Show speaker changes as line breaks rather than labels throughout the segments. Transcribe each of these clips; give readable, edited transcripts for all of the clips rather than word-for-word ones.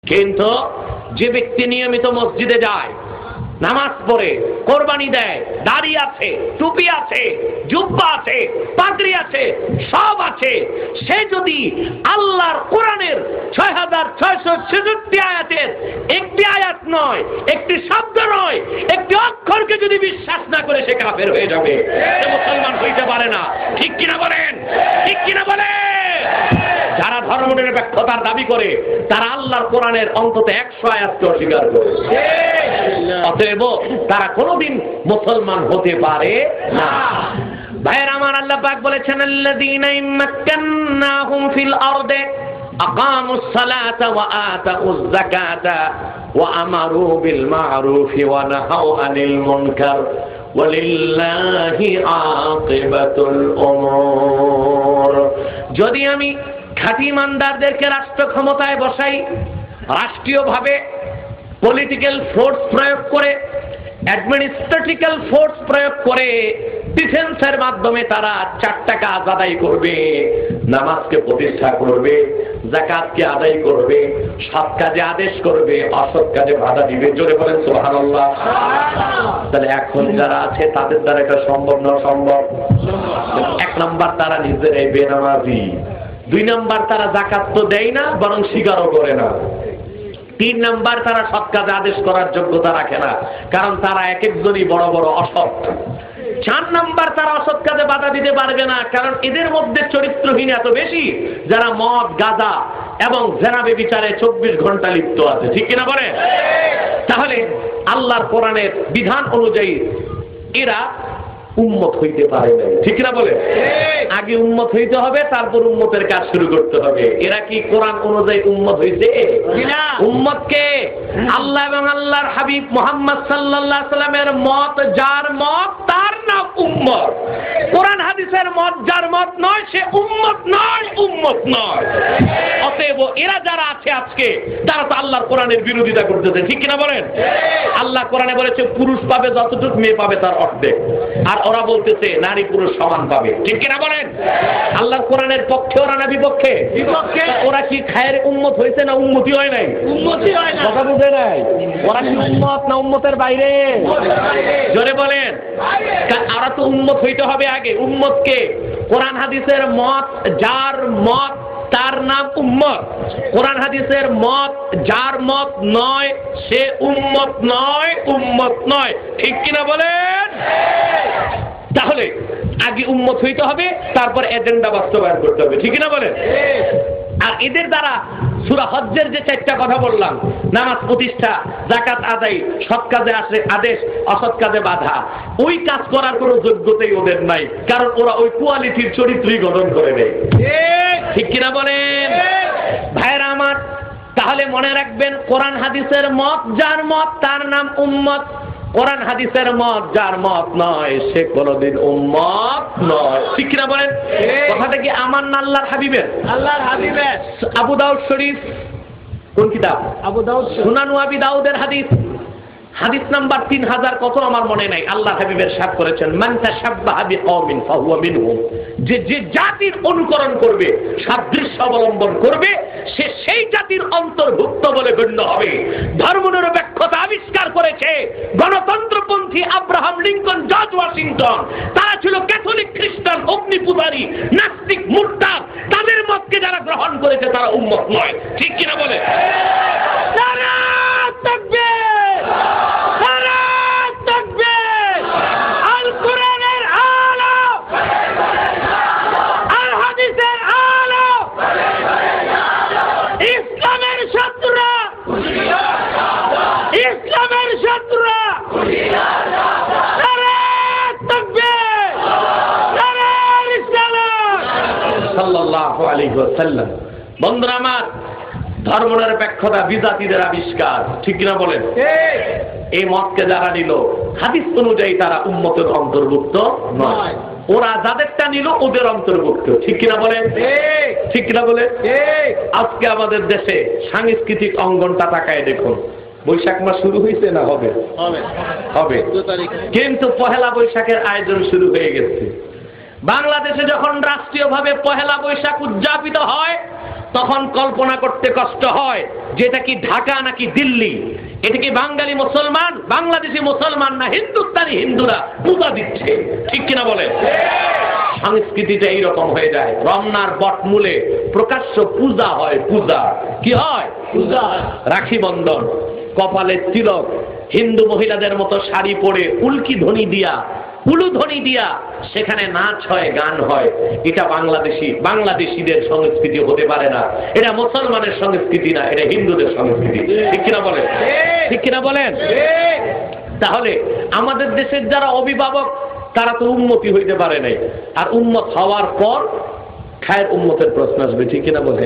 কিন্তু যে ব্যক্তি নিয়মিত মসজিদে যায়, নামাজ পড়ে, কোরবানি দেয়, দাড়ি আছে, টুপি আছে, জুব্বা আছে, পাগড়ি আছে, সব আছে, সে যদি আল্লাহর কোরআনের 6666 আয়াতের একটি আয়াত নয়, একটি শব্দ নয়, একটি অক্ষরকে যদি বিশ্বাস না করে সে কাফের হয়ে যাবে, সে মুসলমান হইতে পারে না। ঠিক কিনা বলেন? ঠিক কিনা বলেন? যারা ধর্মনিরপেক্ষতার দাবি করে তারা আল্লাহর কোরআনের অন্তত 100 আয়াতকে অস্বীকার করে, অতএব তারা কোনোদিন মুসলমান হতে পারে না। ভাইয়ের আমার, আল্লাহ পাক বলেছেন আল্লাযীনা ইম্মাক্কান্নাহুম ফিল আরদি আকামুস সালাতা ওয়া আতাউয যাকাতা ওয়া আমারু বিল মা'রুফি ওয়া নাহাউ আনিল মুনকার ওয়ালিল্লাহি আকিবাতুল উমুর। যদি আমি খাঁটি ইমানদারদেরকে রাষ্ট্র ক্ষমতায় বসাই, রাষ্ট্রীয়ভাবে পলিটিক্যাল ফোর্স প্রয়োগ করে, অ্যাডমিনিস্ট্রেটিক্যাল ফোর্স প্রয়োগ করে, ডিফেন্সের মাধ্যমে তারা 4টা কাজ আদায় করবে, নামাজকে প্রতিষ্ঠা করবে, যাকাতকে আদায় করবে, সৎ কাজে আদেশ করবে, অসৎ কাজে বাধা দিবে। জোরে বলেন সুবহানাল্লাহ। তাহলে এখন যারা আছে তাদের দ্বারা এটা সম্ভব না? সম্ভব। 1 নাম্বার, তারা নিজেরাই বেনামাজি। 2 নাম্বার, তারা যাকাত তো দেয় না, বরং স্বীকারও করে না। 3 নাম্বার, তারা সৎ কাজে আদেশ করার যোগ্যতা রাখে না, কারণ তারা এক একজনই বড় বড় অসৎ। 4 নাম্বার, তারা অসৎ কাজে বাধা দিতে পারবে না, কারণ এদের মধ্যে চরিত্রহীন এত বেশি যারা মদ, গাঁজা এবং জেনা ব্যভিচারে 24 ঘন্টা লিপ্ত আছে। ঠিক কিনা বলে? তাহলে আল্লাহর কোরআনের বিধান অনুযায়ী এরা উম্মত হইতে পারে না। ঠিক না বলে? আগে উম্মত হইতে হবে, তারপর উম্মতের কাজ শুরু করতে হবে। এরা কি কোরআন অনুযায়ী উম্মত হইছে? উম্মতকে আল্লাহ এবং আল্লাহর হাবিব মুহাম্মদ সাল্লাল্লাহু আলাইহি সাল্লামের মত যার মত তার নাম উম্মত। কোরআন হাদিসের মত যার মত নয় সে উম্মত নয়, উম্মত নয়। অতএব এরা যারা আছে আজকে, তারা তো আল্লাহর কোরআনের বিরোধিতা করতেছে। ঠিক কিনা বলেন? আল্লাহ কোরআনে বলেছে পুরুষ পাবে যতটুকু, মেয়ে পাবে তার অর্ধেক, আর ওরা বলতেছে নারী পুরুষ সমান পাবে। ঠিক কিনা বলেন? আল্লাহর কোরআনের পক্ষে ওরা না বিপক্ষে? বিপক্ষে। ওরা কি খায়ের উম্মত হয়েছে না উম্মতি হয় নাই? উম্মতি হয় না। কথা বুঝে নাই? ওরা কি উম্মত না উম্মতের বাইরে? জোরে বলেন। ওরা তো উম্মত হইতে হবে আগে। উম্মতকে কোরআন হাদিসের মত যার মত তার নাম উম্মত। কোরআন হাদিসের মত যার মত নয় সে উম্মত নয়, উম্মত নয়। ঠিক কিনা বলেন? তাহলে আগে উম্মত হইতে হবে, তারপর এজেন্ডা বাস্তবায়ন করতে হবে। ঠিক কিনা বলেন? আর এদের দ্বারা সূরা হজ্জের যে 4টা কথা বললাম, নামাজ প্রতিষ্ঠা, যাকাত আদায়, সৎ কাজে আদেশ, অসৎ কাজে বাধা, ওই কাজ করার কোনো যোগ্যতাই ওদের নাই, কারণ ওরা ওই কোয়ালিটির চরিত্রই গঠন করে নেয়। ঠিক কিনা বলেন? ভাইরা আমার, তাহলে মনে রাখবেন, কোরআন হাদিসের মত যার মত তার নাম উম্মত। কোরআন হাদিসের মত যার মত নয় সে কোনদিন উম্মত নয়। ঠিক কিনা বলেন? কথাটা কি আমার না আল্লাহর হাবিবের? আল্লাহর হাবিবের। আবু দাউদ শরীফ, কোন কিতাব? আবু দাউদ, সুনান আবি দাউদের হাদিস, হাদিস নাম্বার 3000 কত আমার মনে নাই। আল্লাহ হাবিবের সাথ করেছেন, মান তাশাব্বাহা বিকওমিন ফাহুয়া মিনহুম, যে যে জাতির অনুকরণ করবে, সাদৃশ্য অবলম্বন করবে, সে সেই জাতির অন্তর্ভুক্ত বলে গণ্য হবে। ধর্মনিরপেক্ষতা আবিষ্কার করেছে গণতন্ত্রপন্থী আব্রাহাম লিঙ্কন, জর্জ ওয়াশিংটন। তারা ছিল ক্যাথলিক, খ্রিস্টান, অগ্নিপূজারী, নাস্তিক, মুরতাদ। তাদের মতকে যারা গ্রহণ করেছে তারা উম্মত নয়। ঠিক কিনা বলে? নারায়ে তাকবীর, নারায়ে তাকবীর। আল কোরআনের আলো, আল হাদিসের আলো, ইসলামের শত্রুরা, ইসলামের শত্রুরা, নারায়ে তাকবীর, নারায়ে রিসালাত সাল্লাল্লাহু আলাইহি ওয়াসাল্লাম। বন্ধুরা আমার, ধর্মনিরপেক্ষতা বিজাতিদের আবিষ্কার। ঠিক কিনা বলেন? এই মতকে যারা নিল, হাদিস অনুযায়ী তারা উম্মতের অন্তর্ভুক্ত নয়। ওরা যাদেরটা নিল ওদের অন্তর্ভুক্ত। ঠিক কিনা বলেন? ঠিক কিনা বলেন? আজকে আমাদের দেশে সাংস্কৃতিক অঙ্গনটা তাকায় দেখুন। বৈশাখ মাস শুরু হয়েছে না হবে? হবে। কিন্তু পহেলা বৈশাখের আয়োজন শুরু হয়ে গেছে। বাংলাদেশে যখন রাষ্ট্রীয়ভাবে পহেলা বৈশাখ উদযাপিত হয়, তখন কল্পনা করতে কষ্ট হয় যে এটা কি ঢাকা নাকি দিল্লি, এটা কি বাঙালি মুসলমান, বাংলাদেশি মুসলমান, না হিন্দুস্তানি হিন্দুরা পূজা দিচ্ছে, ঠিক কিনা বলে? সংস্কৃতিটা এইরকম হয়ে যায়। রমনার বটমূলে প্রকাশ্য পূজা হয়, পূজা কি হয়? পূজা। রাখি বন্ধন, কপালে তিলক, হিন্দু মহিলাদের মতো শাড়ি পরে উল্কি ধ্বনি দিয়া, উলুধ্বনি দিয়া সেখানে নাচ হয়, গান হয়। এটা বাংলাদেশিদের সংস্কৃতি হতে পারে না, এটা মুসলমানের সংস্কৃতি না, এটা হিন্দুদের সংস্কৃতি, ঠিক কিনা বলেন? ঠিক কিনা বলেন? তাহলে আমাদের দেশের যারা অভিভাবক তারা তো উন্নতি হইতে পারে নাই, আর উন্নত হওয়ার পর খায়ের উম্মতের প্রশ্ন আসবে, ঠিক কিনা বলে?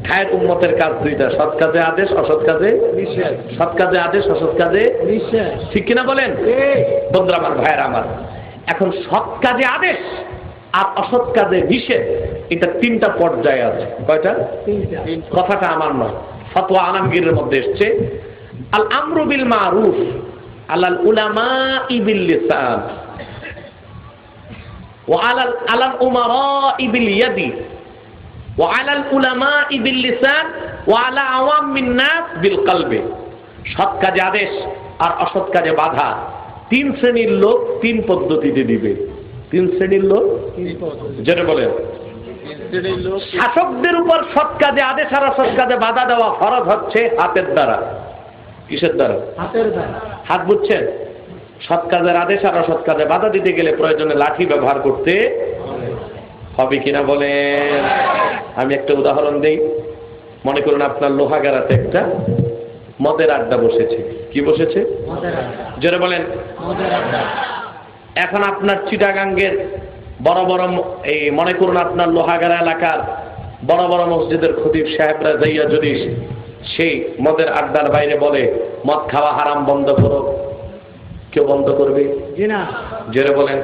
খায়ের উম্মতের কাজ দুইটা, সৎ কাজে আদেশ, অসৎ কাজে নিষেধ। সৎ কাজে আদেশ, অসৎ কাজে নিষেধ, ঠিক কিনা বলেন? বন্ধুরা আমার, ভাইয়েরা আমার, এখন সৎ কাজে আদেশ আর অসৎ কাজে নিষেধ, এটা তিনটা পর্যায়ে আছে। কয়টা? কথাটা আমার নয়, ফতোয়া আলমগীরের মধ্যে এসছে। আল আমরু বিল মারুফ আলাল উলামাই বিল লিসান ওয়া আলাল উমারাই বিল ইয়াদি ওয়া আলাল উলামাই বিল লিসান ওয়া আলা আওয়ামিন নাস বিল কলবি। সৎ কাজে আদেশ আর অসৎ কাজে বাধা তিন শ্রেণীর লোক তিন পদ্ধতিতে দিবে। তিন শ্রেণীর লোক, যেটা বলেন শাসকদের উপর সৎ কাজে আদেশ আর অসৎ কাজে বাধা দেওয়া ফরজ হচ্ছে হাতের দ্বারা। কিসের দ্বারা? হাতের দ্বারা। হাত বুঝছেন? সৎ কাজের আদেশ আর অসৎ কাজে বাধা দিতে গেলে প্রয়োজনে লাঠি ব্যবহার করতে হবে, কিনা বলেন? আমি একটা উদাহরণ দেই। মনে করুন আপনার লোহাগাড়াতে একটা মদের আড্ডা বসেছে। কি বসেছে? জোরে বলেন। এখন আপনার চিটাগাঙ্গের বড় বড় এই মনে করুন আপনার লোহাগাড়া এলাকার বড় বড় মসজিদের খতিব সাহেবরা যাইয়া যদি সেই মদের আড্ডার বাইরে বলে মদ খাওয়া হারাম, বন্ধ করো, কেউ বন্ধ করবে? জোরে বলেন।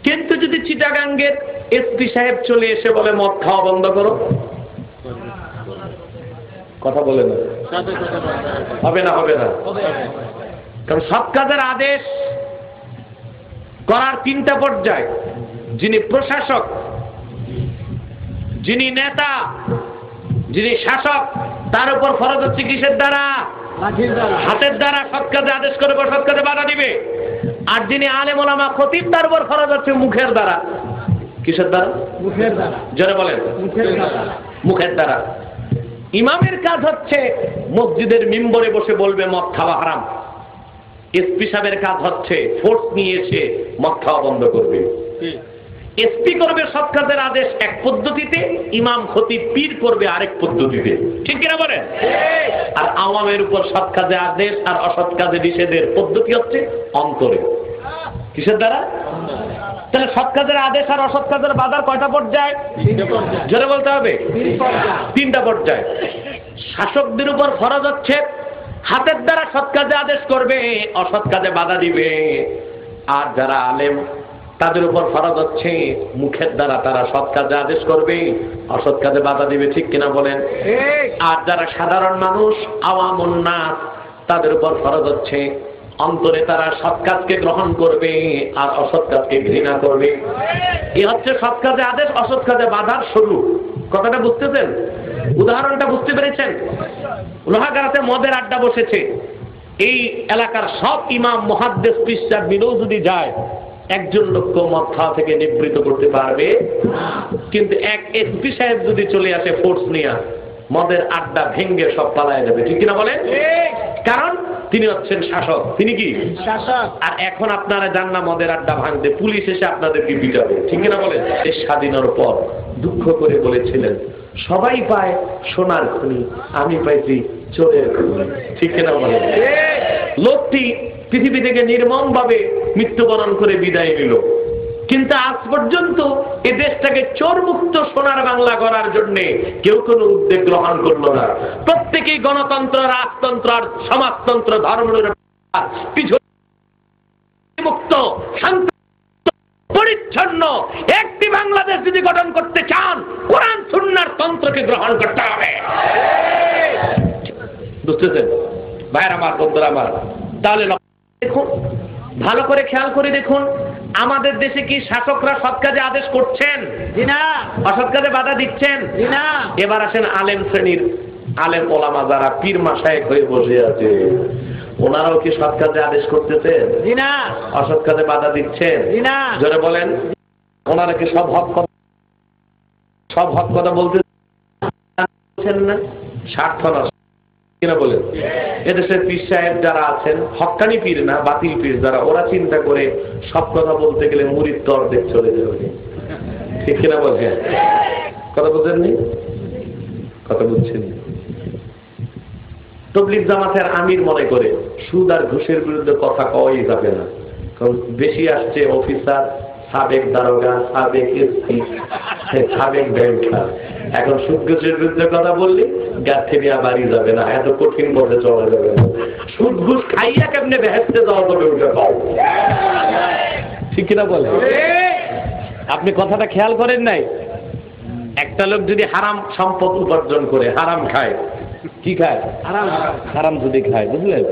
কিন্তু যদি চিটাগাঙ্গের এসপি সাহেব চলে এসে বলে মদ খাওয়া বন্ধ করো, কথা বলে না, হবে না? হবে না। কারণ সৎ কাজের আদেশ করার তিনটা পর্যায়। যিনি প্রশাসক, যিনি নেতা, যিনি শাসক, তার উপর ফরজ হচ্ছে কিসের দ্বারা? হাতের দ্বারা সৎ কাজে আদেশ করবে, সৎ কাজে বাধা দিবে। আর যিনি আলেম ওলামা খতিব, তার উপর ফরজ হচ্ছে মুখের দ্বারা। কিসের দ্বারা? মুখের দ্বারা। জোরে বলেন। মুখের দ্বারা। ইমামের কাজ হচ্ছে মসজিদের মিম্বরে বসে বলবে মদ খাওয়া হারাম। এসপি সাহেবের কাজ হচ্ছে ফোর্স নিয়ে এসে মদ খাওয়া বন্ধ করবে। এসপি করবে সৎ কাজের আদেশ এক পদ্ধতিতে, ইমাম খতিব পীর করবে আরেক পদ্ধতিতে, ঠিক কিনা বলেন? আর আওয়ামের উপর সৎ কাজে আদেশ আর অসৎ কাজে নিষেধের পদ্ধতি হচ্ছে অন্তরে। কিসের দ্বারা? তাহলে সৎ কাজের আদেশ আর অসৎ কাজের বাধার কয়টা পর্যায়? জোরে বলতে হবে। তিনটা পর্যায়। শাসকদের উপর ফরজ হচ্ছে হাতের দ্বারা সৎ কাজে আদেশ করবে, অসৎ কাজে বাধা দিবে। আর যারা আলেম তাদের উপর ফরজ হচ্ছে মুখের দ্বারা তারা সৎ কাজে আদেশ করবে, অসৎ কাজে বাধা দিবে, ঠিক কিনা বলেন? আর যারা সাধারণ মানুষ, আওয়ামুন নাস, তাদের উপর ফরজ হচ্ছে অন্তরে তারা সৎ কাজকে গ্রহণ করবে আর অসৎ কাজকে ঘৃণা করবে। এই হচ্ছে সৎ কাজে আদেশ, অসৎ কাজে বাধার শুরু। কথাটা বুঝতেছেন? উদাহরণটা বুঝতে পেরেছেন? লোহাগাড়াতে মদের আড্ডা বসেছে। এই এলাকার সব ইমাম, মুহাদ্দিস, পীর মিলেও যদি যায়, একজন লোককে মদ খাওয়া থেকে নিবৃত্ত করতে পারবে। কিন্তু এক এসপি সাহেব যদি চলে আসে ফোর্স নিয়ে, মদের আড্ডা ভেঙ্গে সব পালায় যাবে, ঠিক কিনা বলেন? কারণ তিনি হচ্ছেন শাসক। তিনি কি? শাসক। আর এখন আপনারা যান না মদের আড্ডা ভাঙতে, পুলিশ এসে আপনাদেরকে পিটাবে, ঠিক কিনা বলেন? দেশ স্বাধীনের পর দুঃখ করে বলেছিলেন সবাই পায় সোনার খনি, আমি পাইছি চোরের খনি, ঠিক কিনা বলেন? লোকটি পৃথিবী থেকে নির্মম ভাবে মৃত্যুবরণ করে বিদায় নিল। কিন্তু আজ পর্যন্ত এই দেশটাকে চোর মুক্ত সোনার বাংলা করার জন্য কেউ কোনো উদ্যোগ গ্রহণ করলো না। প্রত্যেকেই গণতন্ত্র, রাজতন্ত্র আর সমাজতন্ত্র ধর্মের মুক্ত শান্ত পরিচ্ছন্ন একটি বাংলাদেশ যদি গঠন করতে চান, কোরআন সুন্নাহর তন্ত্রকে গ্রহণ করতে হবে। বুঝতেছেন ভাইয়ের আমার, বন্ধুরা আমার? তাহলে দেখুন, ভালো করে খেয়াল করে দেখুন, আমাদের দেশে কি শাসকরা সৎ কাজে আদেশ করছেন?
জি না।
অসৎ কাজে বাধা দিচ্ছেন?
জি না।
এবার আসেন আলেম শ্রেণীর, আলেম ওলামা যারা পীর মাশায়েখ হয়ে বসে আছে, ওনারাও কি সৎ কাজে আদেশ করতেছেন?
জি না।
অসৎ কাজে বাধা দিচ্ছেন?
জি না।
জোরে বলেন। ওনারা কি সব হক কথা বলতেছেন না? স্বার্থ নষ্ট কিনা বলেন? এদেশের পীর সাহেব যারা আছেন, হক্কানি পীর না, বাতিল পীর যারা, ওরা চিন্তা করে সব কথা বলতে গেলে মুরিদ তো অর্ধেক চলে যাবে। ঠিক কিনা বলছেন? কথা বলছেননি? কথা বুঝছেন? তবলিগ জামাতের আমির মনে করে সুদ আর ঘুষের বিরুদ্ধে কথা কওয়াই যাবে না, কারণ বেশি আসছে অফিসার, সাবেক দারোগা, সাবেক এসপি, সাবেক ব্যাংকার। এখন সুদ ঘুষের বিরুদ্ধে কথা বললে গাছেরিয়া বাড়ি যাবে না, এত কঠিন পথে চলা যাবে না। সুদ ঘুষ খাইয়া কেমনে বেহেশতে যাওয়া যাবে ওটা পাও। ঠিক কিনা বলে? আপনি কথাটা খেয়াল করেন নাই? একটা লোক যদি হারাম সম্পদ উপার্জন করে, হারাম খায়, কি খায়? হারাম যদি খায়, বুঝলেন?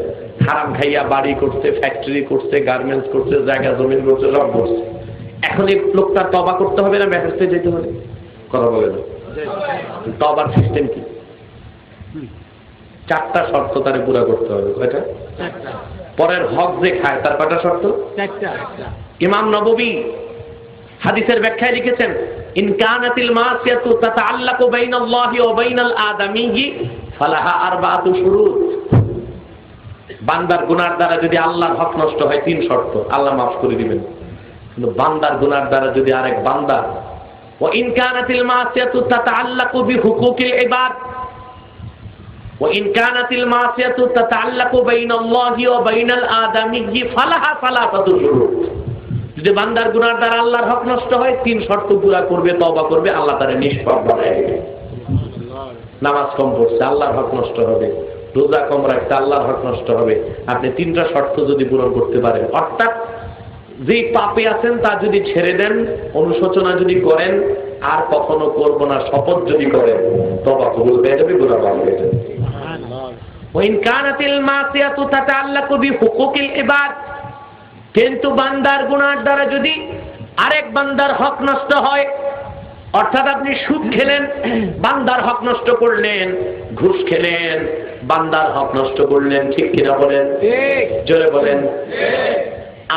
হারাম খাইয়া বাড়ি করছে, ফ্যাক্টরি করছে, গার্মেন্টস করছে, জায়গা জমিন করছে, সব করছে। এখন এই লোকটা তবা করতে হবে না বেহেশতে যেতে হবে? কথা বলে না। তবার সিস্টেম কি? 4টা শর্ত তারে পুরা করতে হবে। কয়টা? পরের হক যে খায় তার কয়টা শর্ত?
4টা।
ইমাম নববী হাদিসের ব্যাখ্যায় লিখেছেন, ইন কানাতিল মাসিয়াতু তাতাআল্লাকু বাইনাল্লাহি ওয়া বাইনাল আদামিয়্যি ফালাহা আরবাআতু শুরুত। বান্দার গুনার দ্বারা যদি আল্লাহর হক নষ্ট হয় 3 শর্ত, আল্লাহ মাফ করে দিবেন। কিন্তু বান্দার গুনার দ্বারা যদি আরেক বান্দা, ওয়া ইন কানাতিল মাসিয়াতু তাতাআল্লাকু বিহুকুকিল ইবাদ ওয়া ইন কানাতিল মাসিয়াতু তাতাআল্লাকু বাইনাল্লাহি ওয়া বাইনাল আদামিয়্যি ফালাহা সালাসাতু শুরুত। যদি বান্দার গুনার দ্বারা আল্লাহর হক নষ্ট হয় 3 শর্ত পুরা করবে, তওবা করবে, আল্লাহ তারে নিষ্পাপ বানায় দিবে। নামাজ কম পড়ছে, আল্লাহর হক নষ্ট হবে। রোজা কম রাখতে, আল্লাহর হক নষ্ট হবে। আপনি 3টা শর্ত যদি পূরণ করতে পারেন, অর্থাৎ যে পাপে আছেন তা যদি ছেড়ে দেন, অনুশোচনা যদি করেন, আর কখনো করব না শপথ যদি করেন, তওবা কবুল হয়ে যাবে, গুনাহ মাফ হয়ে যাবে। ওয়া ইন কানাতিল মাসিয়াতু তাতাআল্লাকু বিহুকুকিল ইবাদ। কিন্তু বান্দার গুনার দ্বারা যদি আরেক বান্দার হক নষ্ট হয়, অর্থাৎ আপনি সুদ খেলেন, বান্দার হক নষ্ট করলেন, ঘুষ খেলেন, বান্দার হক নষ্ট করলেন, ঠিক কিনা বলেন? জোরে বলেন।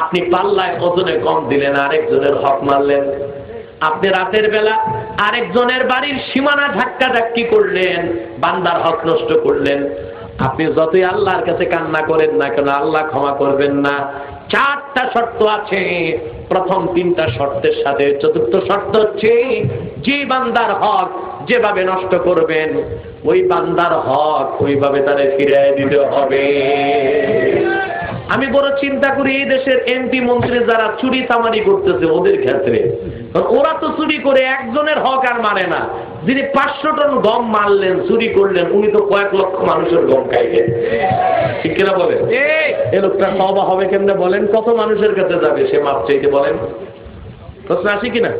আপনি পাল্লায় ওজনে কম দিলেন, আরেকজনের হক মারলেন। আপনি রাতের বেলা আরেকজনের বাড়ির সীমানা ধাক্কা ধাক্কি করলেন, বান্দার হক নষ্ট করলেন। আপনি যতই আল্লাহর কাছে কান্না করেন না কেন, আল্লাহ ক্ষমা করবেন না। 4টা শর্ত আছে। প্রথম 3টা শর্তের সাথে 4র্থ শর্ত হচ্ছে, যে বান্দার হক যেভাবে নষ্ট করবেন, ওই বান্দার হক ওইভাবে তারে ফিরিয়ে দিতে হবে। আমি বড় চিন্তা করি এই দেশের এমপি মন্ত্রী যারা চুরি চামারি করতেছে ওদের ক্ষেত্রে, কারণ ওরা তো চুরি করে একজনের হক আর মানে না। যিনি 500 টন গম মারলেন, চুরি করলেন, উনি তো কয়েক লক্ষ মানুষের গম খাইলেন। ঠিক কিনা বলেন? এই লোকটা তওবা হবে কেমনে বলেন? কত মানুষের কাছে যাবে সে মাপ চাইতে বলেন? প্রশ্ন আসে কিনা?